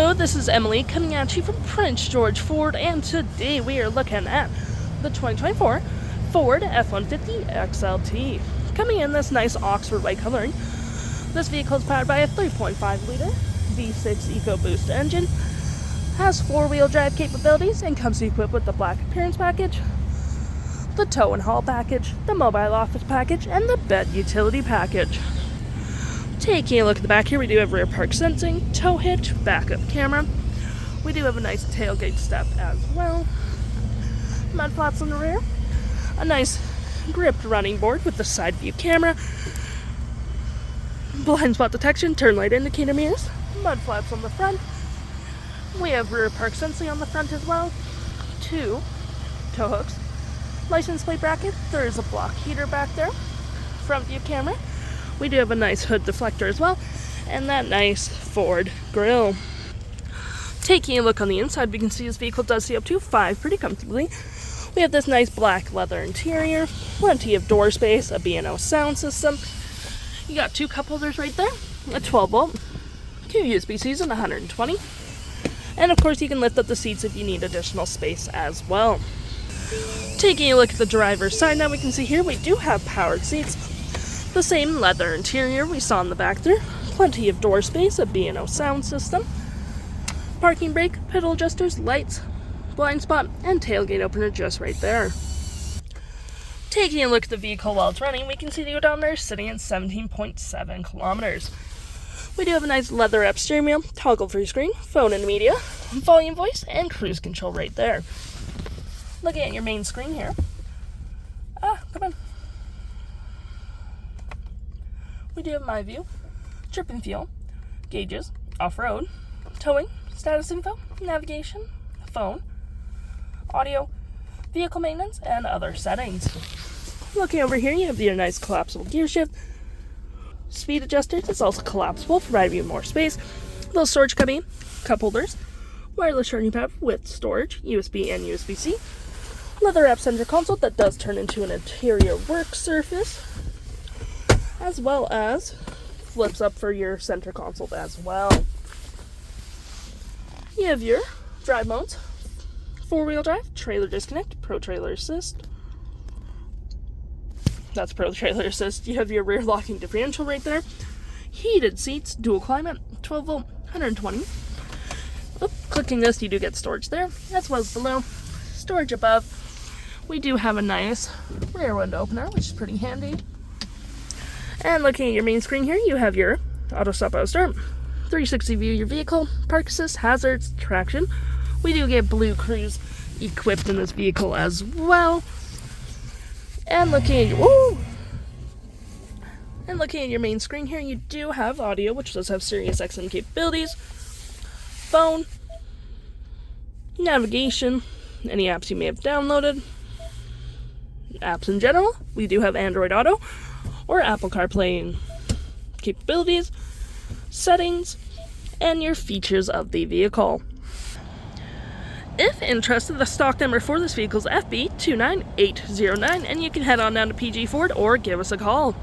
Hello, this is Emily coming at you from Prince George Ford, and today we are looking at the 2024 Ford F-150 XLT. Coming in this nice Oxford white coloring, this vehicle is powered by a 3.5 liter V6 EcoBoost engine, has four-wheel drive capabilities, and comes equipped with the black appearance package, the tow and haul package, the mobile office package, and the bed utility package. Taking a look at the back here, we do have rear park sensing, tow hitch, backup camera. We do have a nice tailgate step as well. Mud flaps on the rear. A nice gripped running board with the side view camera. Blind spot detection, turn light indicator mirrors. Mud flaps on the front. We have rear park sensing on the front as well. Two tow hooks. License plate bracket. There is a block heater back there. Front view camera. We do have a nice hood deflector as well, and that nice Ford grille. Taking a look on the inside, we can see this vehicle does see up to 5 pretty comfortably. We have this nice black leather interior, plenty of door space, a B&O sound system. You got 2 cup holders right there, a 12 volt, 2 USB-Cs and 120. And of course you can lift up the seats if you need additional space as well. Taking a look at the driver's side now, we can see here we do have powered seats. The same leather interior we saw in the back there, plenty of door space, a B&O sound system, parking brake, pedal adjusters, lights, blind spot, and tailgate opener just right there. Taking a look at the vehicle while it's running, we can see the odometer sitting at 17.7 kilometers. We do have a nice leather wrap steering wheel, toggle free screen, phone and media, volume voice, and cruise control right there. Looking at your main screen here. Come on. We do have my view, trip and fuel, gauges, off-road, towing, status info, navigation, phone, audio, vehicle maintenance, and other settings. Looking over here, you have your nice collapsible gear shift, speed adjuster. It's also collapsible, providing you more space. Little storage cubby, cup holders, wireless charging pad with storage, USB and USB-C, leather wrap center console that does turn into an interior work surface, as well as flips up for your center console as well. You have your drive modes, 4-wheel drive, trailer disconnect, pro trailer assist. That's pro trailer assist. You have your rear locking differential right there. Heated seats, dual climate, 12 volt, 120. Clicking this, you do get storage there, as well as below. Storage above. We do have a nice rear window opener, which is pretty handy. And looking at your main screen here, you have your auto stop, auto start, 360 view your vehicle, park assist, hazards, traction. We do get BLUECRUISE equipped in this vehicle as well. And looking at your main screen here, you do have audio, which does have Sirius XM capabilities, phone, navigation, any apps you may have downloaded, apps in general. We do have Android Auto or Apple CarPlay capabilities, settings, and your features of the vehicle. If interested, the stock number for this vehicle is FB29809, and you can head on down to PG Ford or give us a call.